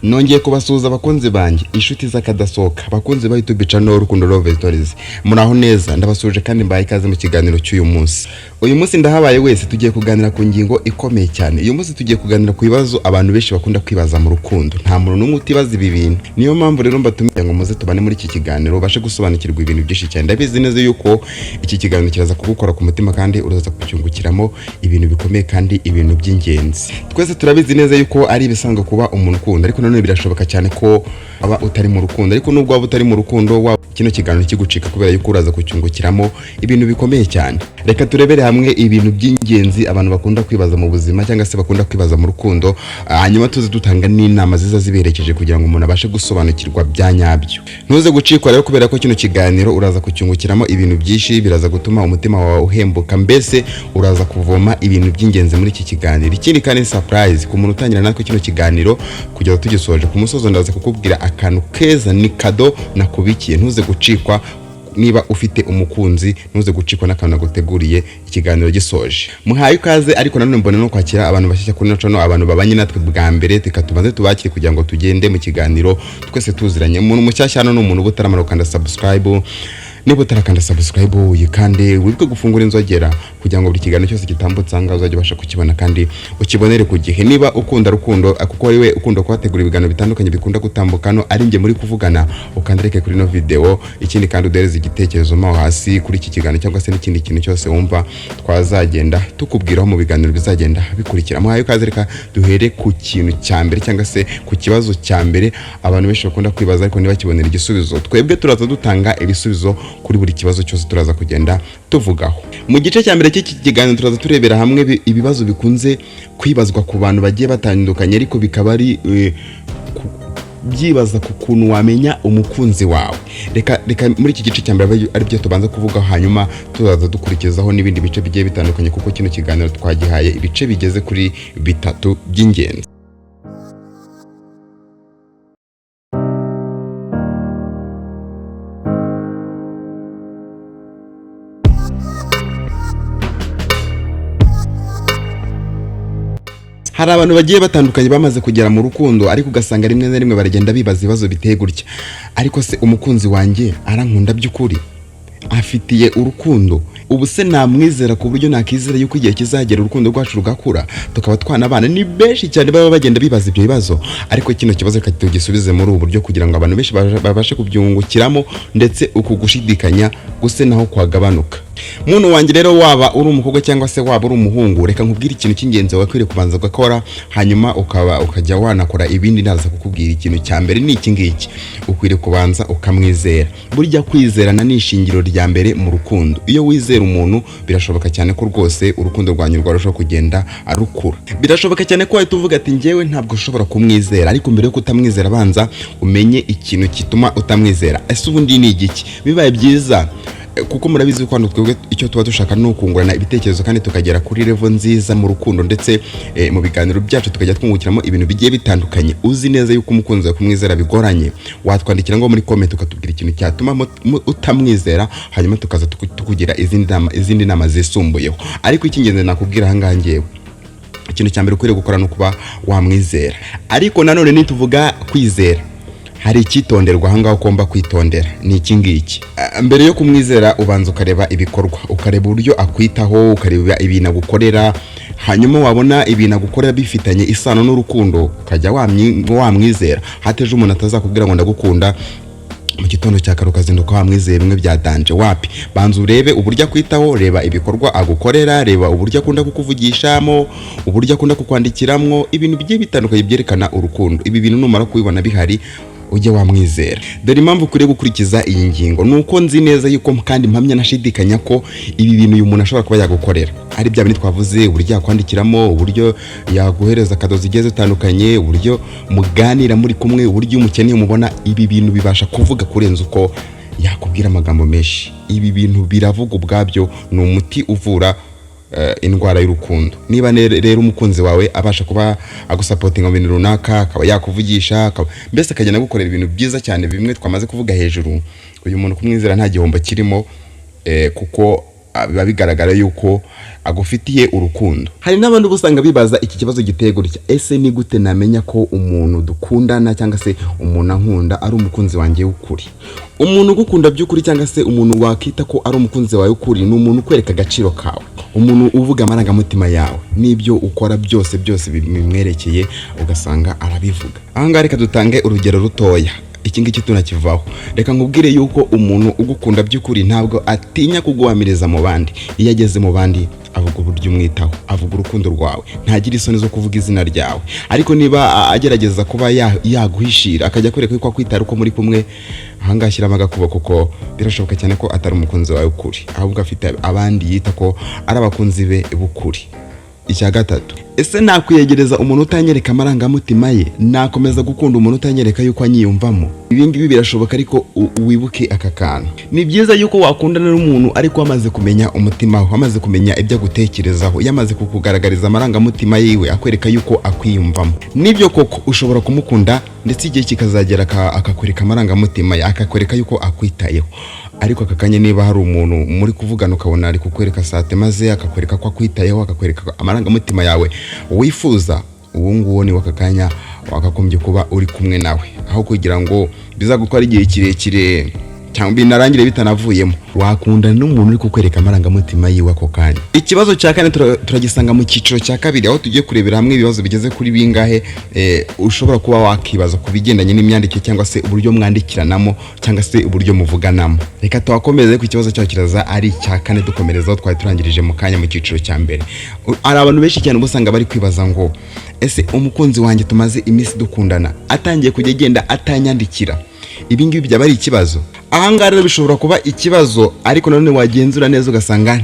Nongeye kubasuhuza abakunzi banjye, inshuti z'akadasohoka, abakunzi ba YouTube channel Rukundo Love Stories. Muraho neza, ndabasuje kandi mbaye ikaze mu kiganiro cy'uyu munsi. Uyu munsi ndahabaye wese tugiye kuganira ku ngingo ikomeye cyane. Uyu munsi tugiye kuganira ku bibazo abantu benshi bakunda kwibaza mu rukundo. Nta muntu n'umwe utibaza ibi bintu. Niyo mpamvu rero mbatumiye ngo muze tubane muri iki kiganiro bashe gusobanukirwa ibintu byinshi cyane. Ndabizi neza yuko iki kiganiro kiraza kugukora ku mutima kandi uraza kucyungukiramo ibintu bikomeye kandi ibintu by'ingenzi. Twese turabizi neza yuko ari ibisanzwe kuba umuntu ukunda, ariko none birashoboka cyane ko aba utari mu rukundo. Ariko nubwo waba utari mu rukundo, kino kiganiro kigucika kubera yuko uraza kucyungukiramo ibintu bikomeye cyane. Reka turebere hamwe ibintu by'ingenzi abantu bakunda kwibaza mu buzima cyangwa se bakunda kwibaza mu rukundo, hanyuma tuze dutanga n'inama ziza ziberekeje kugira ngo umuntu abashe gusobanukirwa byanyabyo. Ntuze gucikwa rero kubera ko kino kiganiro uraza kucyungukiramo ibintu byinshi, biraza gutuma umutima wawe uhembuka, mbese uraza kuvoma ibintu by'ingenzi muri iki kiganiro. Ikindi kandi surprise ku muntu utangira natwe kino kiganiro kugeza tugisoje ku musozo, ndaza kukubwira akantu keza ni kado nakubikiye. Ntuze gucikwa niba ufite umukunzi, ntuze gucikwa n'akantu naguteguriye ikiganiro gisoje. Muhaye ikaze, ariko nanone mbona no kwakira abantu bashyashya kuri no abantu babanye natwe bwa mbere, tukatubanze tubakire kugira ngo tugende mu kiganiro twese tuziranye. Umuntu mushyashya hano n'umuntu butaramara ukanda subscribe. Niba utarakanda subscribe uyikande, wibuke gufungura inzogera kugira ngo buri kiganiro cyose gitambutse anga uzajye ubasha kukibona kandi ukibonere ku gihe. Niba ukunda rukundo, kuko ariwe ukunda kubategura ibiganiro bitandukanye bikunda gutambukano, ari nge muri kuvugana, ukandereke kuri no video. Ikindi kandi udereze igitekerezo mo hasi kuri iki kiganiro cyangwa se n'ikindi kintu cyose wumva twazagenda tukubwiraho mu biganiro bizagenda bikurikira. Muhaye kaze, reka duhere ku kintu cya mbere cyangwa se ku kibazo cya mbere abantu benshi bakunda kwibaza ariko niba kibonera igisubizo. Twebwe turaza dutanga ibisubizo kuri buri kibazo cyose turaza kugenda tuvugaho. Mu gice cya mbere cy'iki kiganiro turaza turebera hamwe ibibazo bikunze kwibazwa ku bantu bagiye batandukanye, ariko bikaba ari byibaza ku kuntu wamenya umukunzi wawe. Reka muri iki gice cya mbere ari byo tubanza kuvugaho, hanyuma turaza dukurikizaho n'ibindi bice bigiye bitandukanye, kuko kino kiganiro twagihaye ibice bigeze kuri bitatu by'ingenzi. Hari abantu bagiye batandukanye bamaze kugera mu rukundo, ariko ugasanga rimwe na rimwe baragenda bibaza ibibazo biteye gutya: ariko se umukunzi wanjye arankunda by'ukuri? Afitiye urukundo? Ubu se namwizera ku buryo nakizera yuko igihe kizagera urukundo rwacu rugakura tukaba twanabana? Ni benshi cyane baba bagenda bibaza ibyo bibazo, ariko kino kibazo reka tugisubize muri ubu buryo kugira ngo abantu benshi babashe kubyungukiramo, ndetse uku gushidikanya guse naho kwagabanuka. Muntu wanjye rero, waba uri umukobwa cyangwa se waba uri umuhungu, reka nkubwire ikintu cy'ingenzi wakwiriye kubanza gukora, hanyuma ukajya wanakora ibindi. Naza kukubwira ikintu cya mbere ni iki ngiki: ukwiriye kubanza ukamwizera. Burya kwizerana ni ishingiro rya mbere mu rukundo. Iyo wizera umuntu, birashoboka cyane ko rwose urukundo rwanyu rwarushaho kugenda arukura. Birashoboka cyane ko wahita uvuga ati njyewe ntabwo ushobora kumwizera, ariko mbere yo kutamwizera banza umenye ikintu gituma utamwizera. Ese ubundi ni igiki? Bibaye byiza, kuko murabizi ko twebwe icyo tuba dushaka no kungurana ibitekerezo kandi tukagera kuri level nziza mu rukundo, ndetse mu biganiro byacu tukajya twungukiramo ibintu bigiye bitandukanye. Uzi neza yuko umukunzi wawe kumwizera bigoranye, watwandikira ngo muri comment ukatubwira ikintu cyatuma utamwizera, hanyuma tukaza tukugira izindi nama zisumbuyeho. Ariko icy'ingenzi nakubwira ahangaha ngewe, ikintu cya mbere ukwiriye gukora no kuba wamwizera. Ariko nanone nituvuga kwizera, hari icyitonderwa ahangaho ugomba kwitondera. Ni iki ngiki: mbere yo kumwizera ubanza ukareba ibikorwa, ukareba uburyo akwitaho, ukareba ibintu agukorera. Hanyuma wabona ibintu agukorera bifitanye isano n'urukundo, ukajya wamwizera. Hateje umuntu atazakubwira ngo ndagukunda mu gitondo cya kare ukazinduka wamwizeye bimwe bya danje. Wapi, banza urebe uburyo akwitaho, reba ibikorwa agukorera, reba uburyo akunda kukuvugishamo, uburyo akunda kukwandikiramo, ibintu bigiye bitandukanye byerekana urukundo. Ibi bintu numara kubibona bihari, ujye wamwizera. Dore impamvu ukwiye gukurikiza iyi ngingo: nuko nzi neza yuko kandi mpamya nashidikanya ko ibi bintu uyu muntu ashobora kuba yagukorera. Ari bya bintu twavuze: uburyo yakwandikiramo, uburyo yaguhereza akadozi zigiye zitandukanye, uburyo muganira muri kumwe, uburyo umukeneye umubona. Ibi bintu bibasha kuvuga kurenza uko yakubwira amagambo menshi. Ibi bintu biravuga ubwabyo, ni umuti uvura indwara y'urukundo. Niba rero umukunzi wawe abasha kuba agusapotinga mu bintu runaka, akaba yakuvugisha, mbese akajya nagukorera ibintu byiza cyane bimwe twamaze kuvuga hejuru, uyu muntu kumwizera nta gihombo kirimo, kuko biba bigaragara yuko agufitiye urukundo. Hari n'abandi usanga bibaza iki kibazo giteye gutya, ese ni gute namenya ko umuntu dukundana cyangwa se umuntu ankunda ari umukunzi wanjye w'ukuri? Umuntu ugukunda by'ukuri cyangwa se umuntu wakita ko ari umukunzi wawe w'ukuri ni umuntu ukwereka agaciro kawe, umuntu uvuga amarangamutima yawe n'ibyo ukora byose bimwerekeye ugasanga arabivuga. Aha ngaha reka dutange urugero rutoya, iki ngiki tunakivaho. Reka nkubwire yuko umuntu ugukunda by'ukuri ntabwo atinya kuguhamiriza mu bandi. Iyo ageze mu bandi avuga uburyo umwitaho, avuga urukundo rwawe, ntagira isoni zo kuvuga izina ryawe. Ariko niba agerageza kuba yaguhishira akajya kwereka ko akwitara uko muri kumwe, aha ngaha shyiramo agakubo, kuko birashoboka cyane ko atari umukunzi wawe ukuri, ahubwo afite abandi yita ko ari abakunzi be b'ukuri. Icya gatatu, ese nakwiyegereza umuntu utanyereka amarangamutima ye? Nakomeza gukunda umuntu utanyereka yuko anyiyumvamo? Ibi ngibi birashoboka, ariko wibuke aka kantu. Ni byiza yuko wakundana n'umuntu ariko wamaze kumenya umutima we, wamaze kumenya ibyo agutekerezaho, yamaze kukugaragariza amarangamutima yiwe, akwereka yuko akwiyumvamo. Nibyo koko ushobora kumukunda ndetse igihe kikazagera akakwereka amarangamutima ye, akakwereka yuko akwitayeho. Ariko aka kanya niba hari umuntu muri kuvugana ukabona ari kukwereka sate, maze akakwereka ko akwitayeho, akakwereka amarangamutima yawe wifuza, uwo nguwo ni waka kanya wakagombye kuba uri kumwe nawe, aho kugira ngo bizagutwara igihe kirekire cyangwa binarangire bitanavuyemo. Wakundana n'umuntu uri kukwereka amarangamutima yiwe ako kanya. Ikibazo cya kane turagisanga mu cyiciro cya kabiri, aho tugiye kurebera hamwe ibibazo bigeze kuri bingahe ushobora kuba wakibaza ku bigendanye n'imyandikire cyangwa se uburyo mwandikiranamo cyangwa se uburyo muvuganamo. Reka tuhakomeze ku kibazo cyaho kiraza ari icya kane, dukomerezaho twari turangirije mu kanya mu cyiciro cya mbere. Hari abantu benshi cyane usanga bari kwibaza ngo ese umukunzi wanjye tumaze iminsi dukundana atangiye kujya agenda atanyandikira, ibi ngibi byaba ari ikibazo? Aha ngaha rero bishobora kuba ikibazo, ariko nanone wagenzura neza ugasanga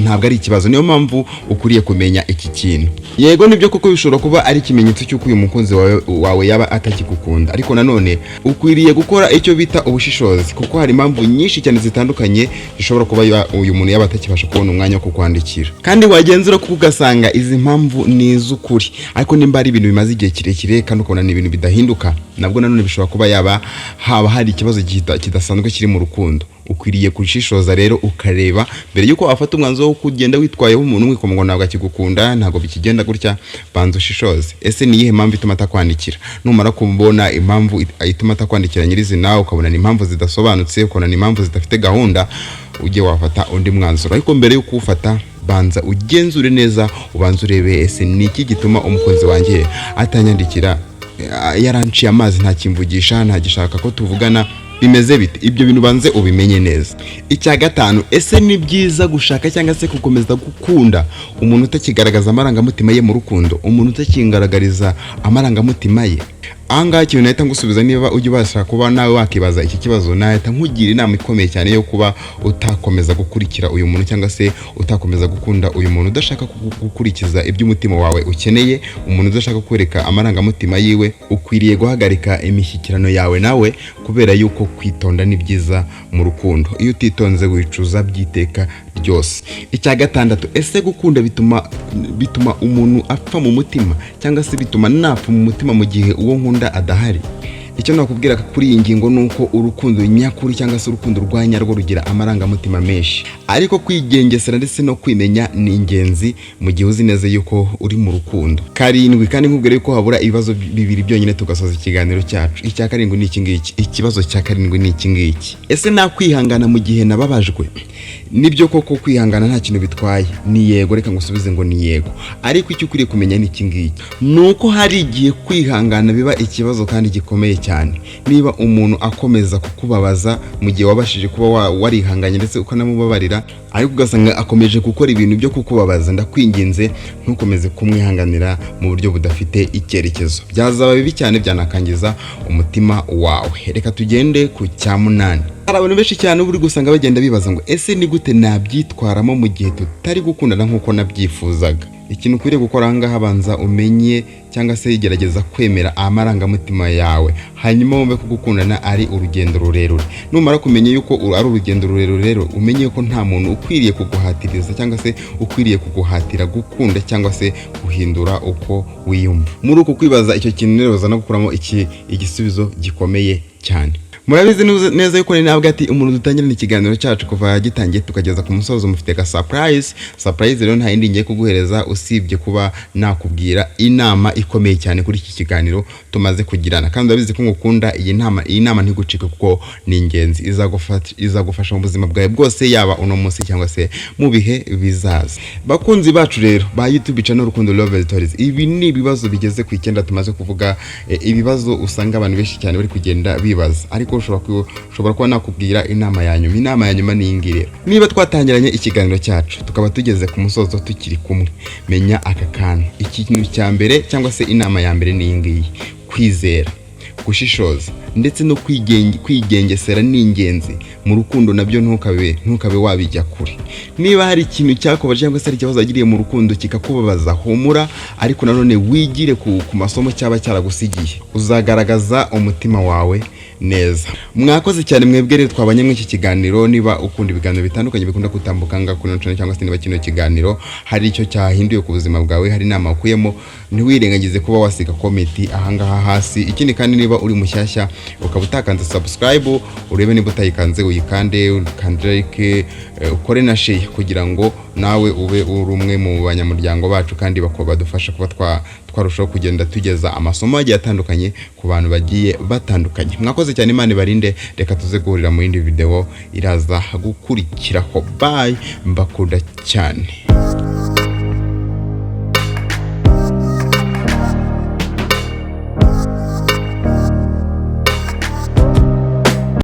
ntabwo ari ikibazo. Niyo mpamvu ukuriye kumenya iki kintu. Yego nibyo kuko bishobora kuba ari ikimenyetso cy'uko uyu mukunzi wawe yaba atakigukunda, ariko nanone ukwiriye gukora icyo bita ubushishozi, kuko hari impamvu nyinshi cyane zitandukanye zishobora kuba uyu muntu yaba atakibasha kubona umwanya wo kukwandikira. Kandi wagenzura kuko ugasanga izi mpamvu ni iz'ukuri, ariko nimba ari ibintu bimaze igihe kirekire kandi ukabona ni ibintu bidahinduka, nabwo nanone bishobora kuba haba hari ikibazo kidasanzwe kiri mu rukundo. Ukwiriye kushishoza rero ukareba mbere yuko wafata umwanzuro wo kugenda witwayeho umuntu umwe ngo ntabwo akigukunda, ntabwo bikigenda gutya. Banza ushishoze, ese ni iyihe mpamvu ituma atakwandikira? Numara kubona impamvu ituma atakwandikira nyirizina, ukabona ni impamvu zidasobanutse, ukabona ni impamvu zidafite gahunda, ujye wafata undi mwanzuro. Ariko mbere yo kuwufata, banza ugenzure neza, ubanza urebe ese ni iki gituma umukunzi wanjye atanyandikira, yaranciye amazi, ntakimvugisha, ntagishaka ko tuvugana, bimeze bite? Ibyo bintu banze ubimenye neza. Icya gatanu, ese ni byiza gushaka cyangwa se gukomeza gukunda umuntu utakigaragaza amarangamutima ye mu rukundo, umuntu utakingaragariza amarangamutima ye? Aha ngaha ikintu nahita ngusubiza, niba ujya ubasha kuba nawe wakibaza iki kibazo, nahita nkugira inama ikomeye cyane yo kuba utakomeza gukurikira uyu muntu cyangwa se utakomeza gukunda uyu muntu udashaka gukurikiza ibyo umutima wawe ukeneye, umuntu udashaka kwereka amarangamutima yiwe. Ukwiriye guhagarika imishyikirano yawe nawe, kubera yuko kwitonda ni byiza mu rukundo. Iyo utitonze wicuza byiteka ryose. Icya gatandatu, ese gukunda bituma umuntu apfa mu mutima cyangwa se bituma napfa mu mutima mu gihe uwo nkunda adahari? Icyo nakubwira kuri iyi ngingo nuko urukundo nyakuri cyangwa se urukundo rwa nyarwo rugira amarangamutima menshi, ariko kwigengesera ndetse no kwimenya ni ingenzi mu gihe uzi neza yuko uri mu rukundo. Karindwi, kandi nkubwira yuko habura ibibazo bibiri byonyine tugasoza ikiganiro cyacu. Icya karindwi ni iki ngiki. Ikibazo cya karindwi ni iki ngiki: ese nakwihangana mu gihe nababajwe? Nibyo koko kwihangana nta kintu bitwaye, ni yego. Reka ngusubize ngo ni yego, ariko icyo ukwiye kumenya ni iki ngiki, nuko hari igihe kwihangana biba ikibazo kandi gikomeye cyane. Niba umuntu akomeza kukubabaza mu gihe wabashije kuba warihanganye ndetse ukanamubabarira, ariko ugasanga akomeje gukora ibintu byo kukubabaza, ndakwinginze ntukomeze kumwihanganira mu buryo budafite icyerekezo. Byazaba bibi cyane, byanakangiza umutima wawe. Reka tugende ku cya munani. Hari abantu benshi cyane uri gusanga bagenda bibaza ngo ese ni gute nabyitwaramo mu gihe tutari gukundana nk'uko nabyifuzaga? Ikintu ukwiriye gukora aha ngaha, banza umenye cyangwa se gerageza kwemera amarangamutima yawe, hanyuma wumve ko gukundana ari urugendo rurerure. Numara kumenya yuko ari urugendo rurerure rero, umenye ko nta muntu ukwiriye kuguhatiriza cyangwa se ukwiriye kuguhatira gukunda cyangwa se guhindura uko wiyumva. Muri uko kwibaza icyo kintu rero bazana gukuramo igisubizo gikomeye cyane. Murabizi neza yuko ni nabwo ati umuntu dutangirana ikiganiro cyacu kuva gitangiye tukageza ku musozo mufite ka surprise rero nta yindi ngiye kuguhereza usibye kuba nakubwira inama ikomeye cyane kuri iki kiganiro tumaze kugirana, kandi urabizi ko ngukunda iyi nama ntigucike kuko ni ingenzi, izagufasha mu buzima bwawe bwose, yaba uno munsi cyangwa se mu bihe bizaza. Bakunzi bacu rero ba YouTube channel Rukundo Love Stories, ibi ni ibibazo bigeze ku 9 tumaze kuvuga, ibibazo usanga abantu benshi cyane bari kugenda bibaza, ariko ushobora kuba nakubwira inama ya nyuma ni ingire. Niba twatangiranye ikiganiro cyacu tukaba tugeze ku musozo tukiri kumwe, menya aka kantu, ikintu cya mbere cyangwa se inama ya mbere ni ingiyi: kwizera, gushishoza ndetse no kwigengesera ni ingenzi mu rukundo. Nabyo ntukabe wabijya kure. Niba hari ikintu cyakubaje cyangwa se ari ikibazo wagiriye mu rukundo kikakubabaza, humura, ariko nanone wigire ku masomo cyaba cyaragusigiye, uzagaragaza umutima wawe neza. Mwakoze cyane mwebwe rero twabanye mu iki kiganiro. Niba ukunda ibiganiro bitandukanye bikunda kutambukanga kuri channel cyangwa se niba kino kiganiro hari icyo cyahinduye ku buzima bwawe, hari inama ukuyemo, ntiwirengagize kuba wasiga comment ahangaha hasi. Ikindi kandi niba uri mushyashya ukaba utakanze subscribe, urebe niba utayikanze uyikande, ukande like, ukore na share kugira ngo nawe ube uri umwe mu banyamuryango bacu, kandi badufasha kuba twarushaho kugenda tugeza amasomo agiye atandukanye ku bantu bagiye batandukanye. Mwakoze cyane, Imana ibarinde. Reka tuze guhurira mu yindi video iraza gukurikiraho. Bye, mbakunda cyane.